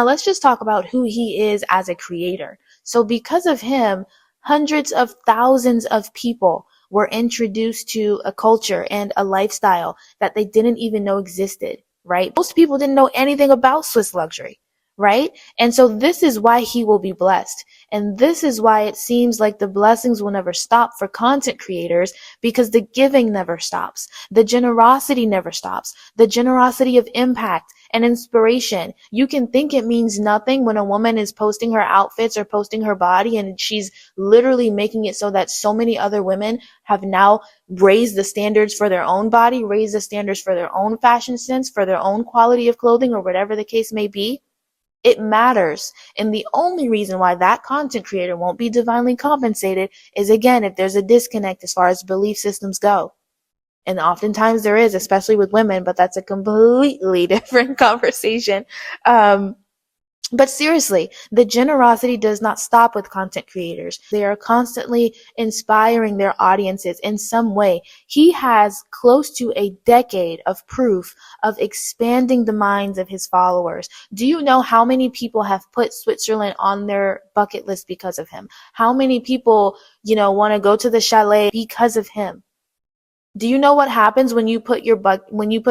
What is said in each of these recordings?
Now let's just talk about who he is as a creator. So because of him, hundreds of thousands of people were introduced to a culture and a lifestyle that they didn't even know existed, right? Most people didn't know anything about Swiss luxury, right? And so this is why he will be blessed. And this is why it seems like the blessings will never stop for content creators, because the giving never stops. The generosity never stops. The generosity of impact and inspiration. You can think it means nothing when a woman is posting her outfits or posting her body, and she's literally making it so that so many other women have now raised the standards for their own body, raised the standards for their own fashion sense, for their own quality of clothing, or whatever the case may be. It matters. And the only reason why that content creator won't be divinely compensated is, again, if there's a disconnect as far as belief systems go. And oftentimes there is, especially with women, but that's a completely different conversation. But seriously, the generosity does not stop with content creators. They are constantly inspiring their audiences in some way. He has close to a decade of proof of expanding the minds of his followers. Do you know how many people have put Switzerland on their bucket list because of him? How many people, want to go to the chalet because of him? Do you know what happens when you put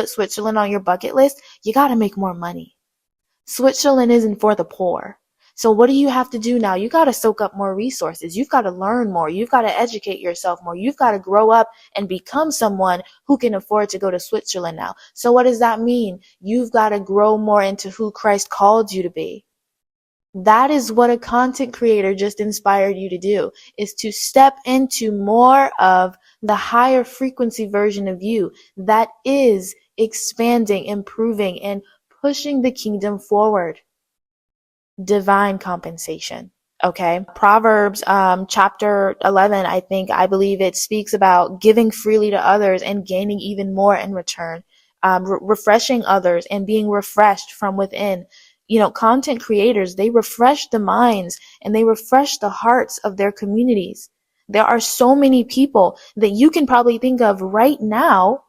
Switzerland on your bucket list? You got to make more money. Switzerland isn't for the poor. So what do you have to do now? You got to soak up more resources. You've got to learn more. You've got to educate yourself more. You've got to grow up and become someone who can afford to go to Switzerland now. So what does that mean? You've got to grow more into who Christ called you to be. That is what a content creator just inspired you to do, is to step into more of the higher frequency version of you that is expanding, improving, and pushing the kingdom forward. Divine compensation. Okay. Proverbs, chapter 11, I believe it speaks about giving freely to others and gaining even more in return. Refreshing others and being refreshed from within. Content creators, they refresh the minds and they refresh the hearts of their communities. There are so many people that you can probably think of right now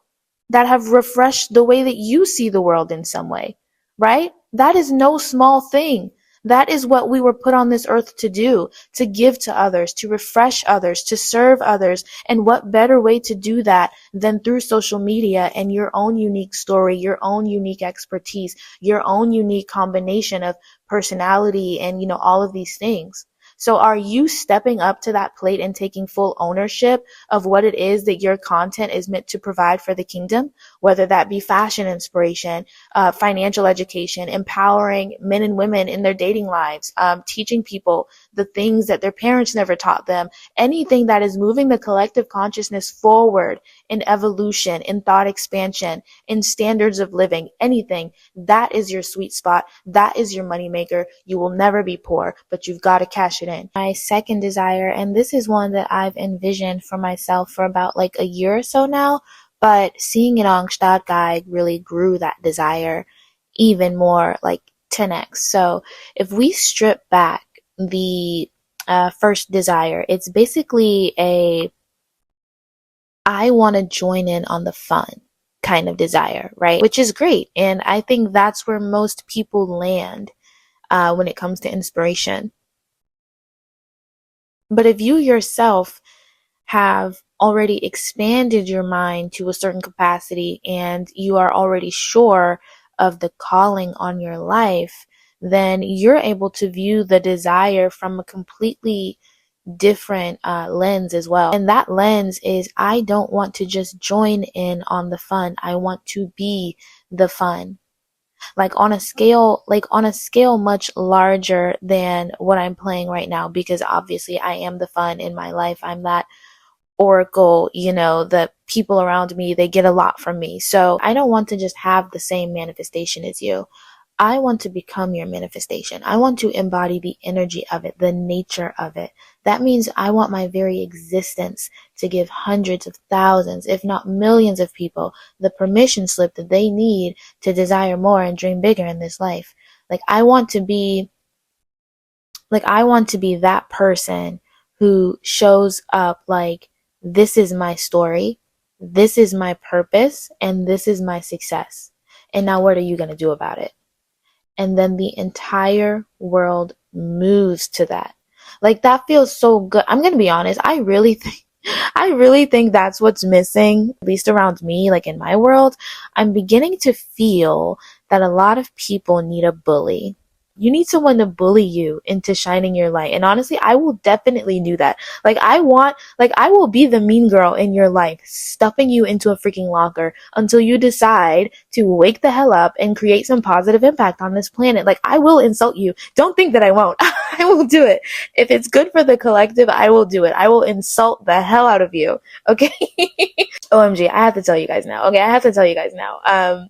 that have refreshed the way that you see the world in some way, right? That is no small thing. That is what we were put on this earth to do, to give to others, to refresh others, to serve others. And what better way to do that than through social media and your own unique story, your own unique expertise, your own unique combination of personality and, all of these things. So are you stepping up to that plate and taking full ownership of what it is that your content is meant to provide for the kingdom? Whether that be fashion inspiration, financial education, empowering men and women in their dating lives, teaching people the things that their parents never taught them, anything that is moving the collective consciousness forward in evolution, in thought expansion, in standards of living, anything, that is your sweet spot. That is your moneymaker. You will never be poor, but you've got to cash it in. My second desire, and this is one that I've envisioned for myself for about like a year or so now, but seeing it on Stadtguide really grew that desire even more, like 10x. So if we strip back the first desire, it's basically I want to join in on the fun kind of desire, right? Which is great. And I think that's where most people land when it comes to inspiration. But if you yourself have already expanded your mind to a certain capacity and you are already sure of the calling on your life, then you're able to view the desire from a completely different lens as well. And that lens is, I don't want to just join in on the fun. I want to be the fun. Like on a scale much larger than what I'm playing right now, because obviously I am the fun in my life. I'm that oracle, the people around me, they get a lot from me. So I don't want to just have the same manifestation as you. I want to become your manifestation. I want to embody the energy of it, the nature of it. That means I want my very existence to give hundreds of thousands, if not millions of people the permission slip that they need to desire more and dream bigger in this life. I want to be that person who shows up like, this is my story, this is my purpose, and this is my success. And now what are you going to do about it? and then the entire world moves to that. Like, that feels so good. I'm gonna be honest, I really think that's what's missing, at least around me, like in my world. I'm beginning to feel that a lot of people need a bully. You need someone to bully you into shining your light. And honestly, I will definitely do that. I will be the mean girl in your life, stuffing you into a freaking locker until you decide to wake the hell up and create some positive impact on this planet. Like, I will insult you. Don't think that I won't. I will do it. If it's good for the collective, I will do it. I will insult the hell out of you. Okay? OMG, I have to tell you guys now. Okay, I have to tell you guys now.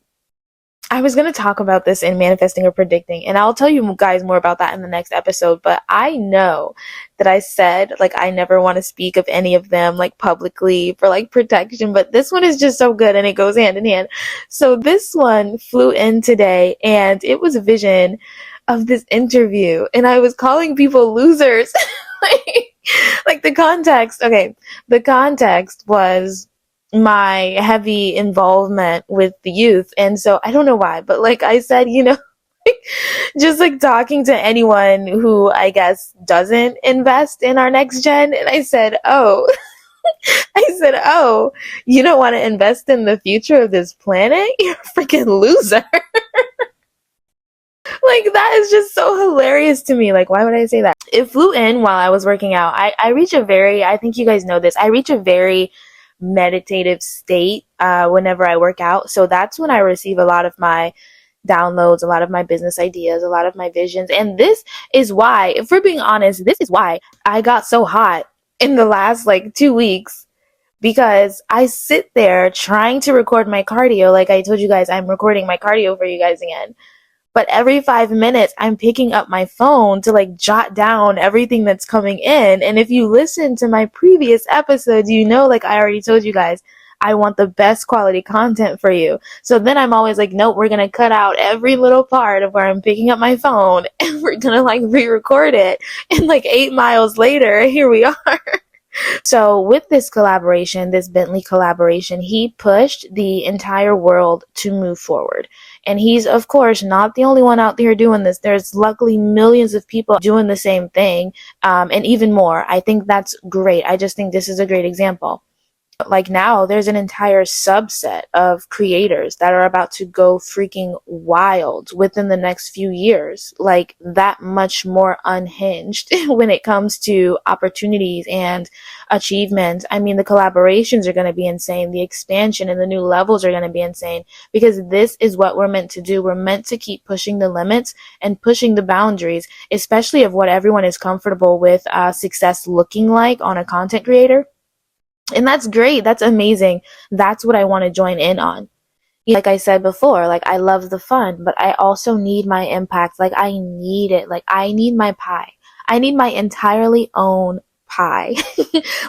I was going to talk about this in manifesting or predicting, and I'll tell you guys more about that in the next episode, but I know that I said, like, I never want to speak of any of them, like, publicly for, like, protection, but this one is just so good, and it goes hand in hand. So this one flew in today, and it was a vision of this interview, and I was calling people losers. like the context was my heavy involvement with the youth. And so I don't know why, but like I said, just like talking to anyone who I guess doesn't invest in our next gen. And I said, oh, you don't want to invest in the future of this planet? You're a freaking loser. Like, that is just so hilarious to me. Like, why would I say that? It flew in while I was working out. I think you guys know this. I reach a very meditative state whenever I work out. So that's when I receive a lot of my downloads, a lot of my business ideas, a lot of my visions. And this is why, if we're being honest, this is why I got so hot in the last like 2 weeks, because I sit there trying to record my cardio. Like I told you guys, I'm recording my cardio for you guys again. But every 5 minutes, I'm picking up my phone to like jot down everything that's coming in. And if you listen to my previous episodes, like I already told you guys, I want the best quality content for you. So then I'm always like, nope, we're going to cut out every little part of where I'm picking up my phone and we're going to like re-record it. And like 8 miles later, here we are. So with this collaboration, this Bentley collaboration, he pushed the entire world to move forward. And he's, of course, not the only one out there doing this. There's luckily millions of people doing the same thing, and even more. I think that's great. I just think this is a great example. Like now, there's an entire subset of creators that are about to go freaking wild within the next few years. Like that much more unhinged when it comes to opportunities and achievements. I mean, the collaborations are going to be insane. The expansion and the new levels are going to be insane, because this is what we're meant to do. We're meant to keep pushing the limits and pushing the boundaries, especially of what everyone is comfortable with success looking like on a content creator. And that's great. That's amazing. That's what I want to join in on. Like I said before, like I love the fun, but I also need my impact. Like I need it. Like I need my pie. I need my entirely own pie.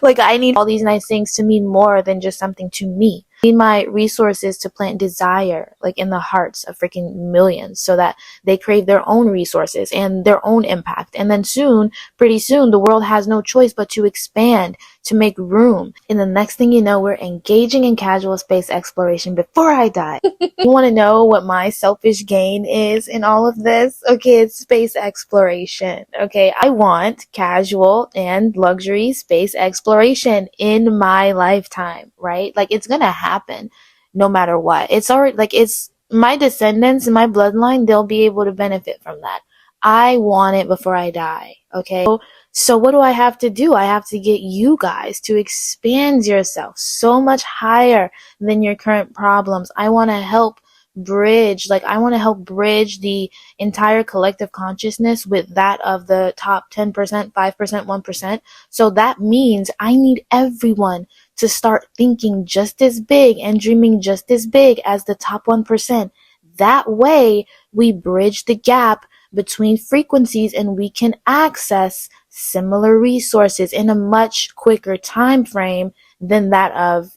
Like I need all these nice things to mean more than just something to me. I need my resources to plant desire like in the hearts of freaking millions, so that they crave their own resources and their own impact. And then pretty soon, the world has no choice but to expand, to make room. And the next thing you know, we're engaging in casual space exploration before I die. You want to know what my selfish gain is in all of this? Okay, it's space exploration. Okay, I want casual and luxury space exploration in my lifetime, right? Like it's gonna happen no matter what. It's already like it's my descendants and my bloodline, they'll be able to benefit from that. I want it before I die. Okay. So what do I have to do? I have to get you guys to expand yourself so much higher than your current problems. I want to help bridge the entire collective consciousness with that of the top 10%, 5%, 1%. So that means I need everyone to start thinking just as big and dreaming just as big as the top 1%. That way we bridge the gap between frequencies and we can access similar resources in a much quicker time frame than that of,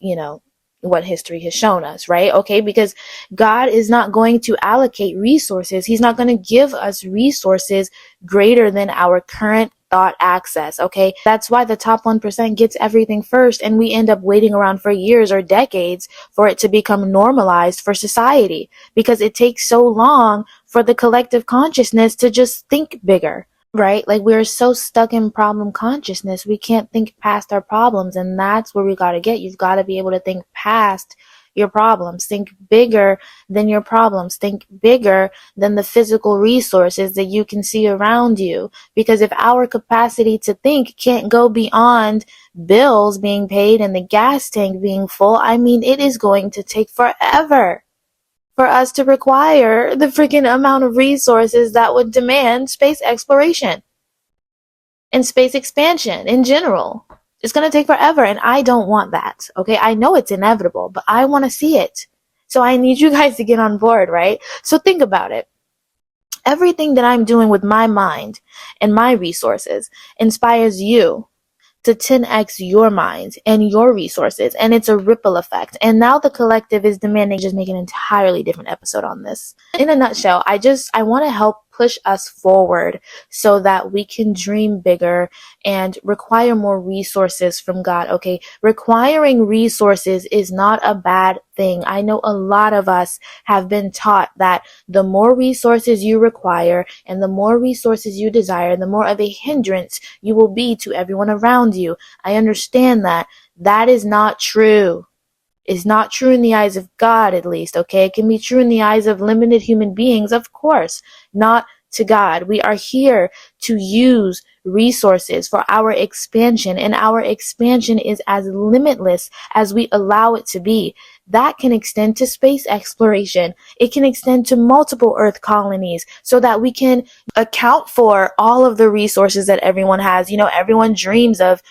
what history has shown us, right? Okay, because God is not going to allocate resources. He's not going to give us resources greater than our current thought access, okay? That's why the top 1% gets everything first, and we end up waiting around for years or decades for it to become normalized for society, because it takes so long for the collective consciousness to just think bigger, right? Like we're so stuck in problem consciousness, we can't think past our problems. And that's where we got to get. You've got to be able to think past your problems, think bigger than your problems, think bigger than the physical resources that you can see around you. Because if our capacity to think can't go beyond bills being paid and the gas tank being full, I mean, it is going to take forever for us to require the freaking amount of resources that would demand space exploration and space expansion in general. It's going to take forever, and I don't want that, okay? I know it's inevitable, but I want to see it. So I need you guys to get on board, right? So think about it. Everything that I'm doing with my mind and my resources inspires you to 10x your mind and your resources, and it's a ripple effect. And now the collective is demanding just make an entirely different episode on this. In a nutshell, I want to help push us forward so that we can dream bigger and require more resources from God. Okay, requiring resources is not a bad thing. I know a lot of us have been taught that the more resources you require and the more resources you desire, the more of a hindrance you will be to everyone around you. I understand that. That is not true. It's not true in the eyes of God, at least, okay? It can be true in the eyes of limited human beings, of course, not to God. We are here to use resources for our expansion, and our expansion is as limitless as we allow it to be. That can extend to space exploration. It can extend to multiple Earth colonies so that we can account for all of the resources that everyone has. You know, everyone dreams of,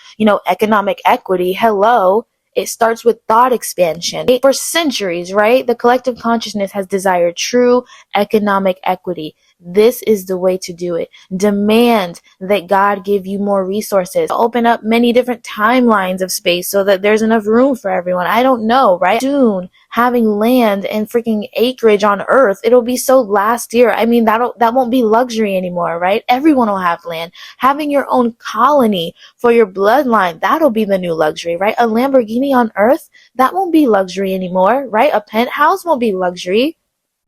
economic equity. Hello. It starts with thought expansion. For centuries, right? The collective consciousness has desired true economic equity. This is the way to do it. Demand that God give you more resources. Open up many different timelines of space so that there's enough room for everyone. I don't know, right? Soon, having land and freaking acreage on Earth, it'll be so last year. I mean, that won't be luxury anymore, right? Everyone will have land. Having your own colony for your bloodline, that'll be the new luxury, right? A Lamborghini on Earth, that won't be luxury anymore, right? A penthouse won't be luxury.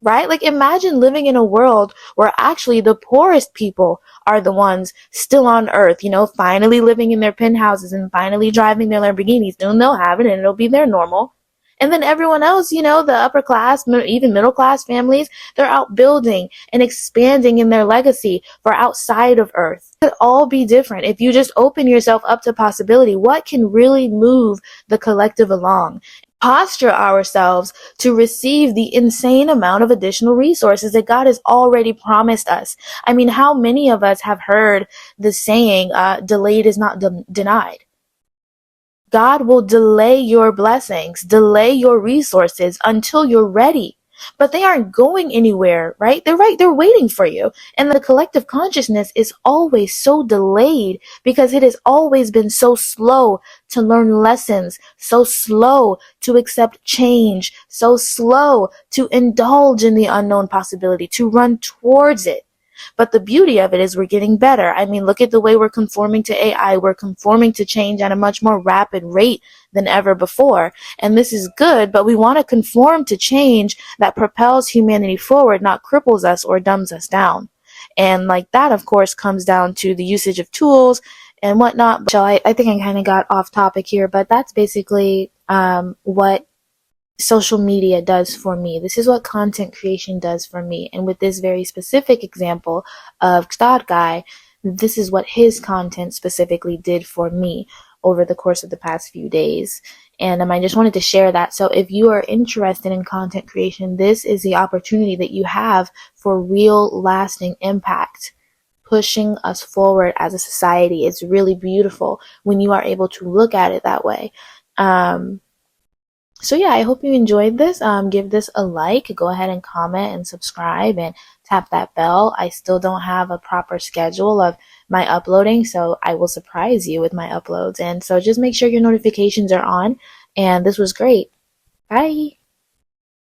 Right? Like imagine living in a world where actually the poorest people are the ones still on Earth, finally living in their penthouses and finally driving their Lamborghinis. Soon they'll have it and it'll be their normal. And then everyone else, the upper class, even middle class families, they're out building and expanding in their legacy for outside of Earth. It could all be different if you just open yourself up to possibility. What can really move the collective along? Posture ourselves to receive the insane amount of additional resources that God has already promised us. I mean, how many of us have heard the saying, delayed is not denied? God will delay your blessings, delay your resources until you're ready. But they aren't going anywhere, right? They're waiting for you. And the collective consciousness is always so delayed because it has always been so slow to learn lessons, so slow to accept change, so slow to indulge in the unknown possibility, to run towards it. But the beauty of it is we're getting better. I mean, look at the way we're conforming to AI. We're conforming to change at a much more rapid rate than ever before. And this is good, but we want to conform to change that propels humanity forward, not cripples us or dumbs us down. And like that, of course, comes down to the usage of tools and whatnot. So I think I kind of got off topic here, but that's basically what social media does for me. This is what content creation does for me. And with this very specific example of Stod Guy, this is what his content specifically did for me over the course of the past few days. And I just wanted to share that. So if you are interested in content creation, this is the opportunity that you have for real lasting impact, pushing us forward as a society. It's really beautiful when you are able to look at it that way. So yeah, I hope you enjoyed this. Give this a like, go ahead and comment and subscribe and tap that bell. I still don't have a proper schedule of my uploading, so I will surprise you with my uploads. And so just make sure your notifications are on. And this was great. Bye.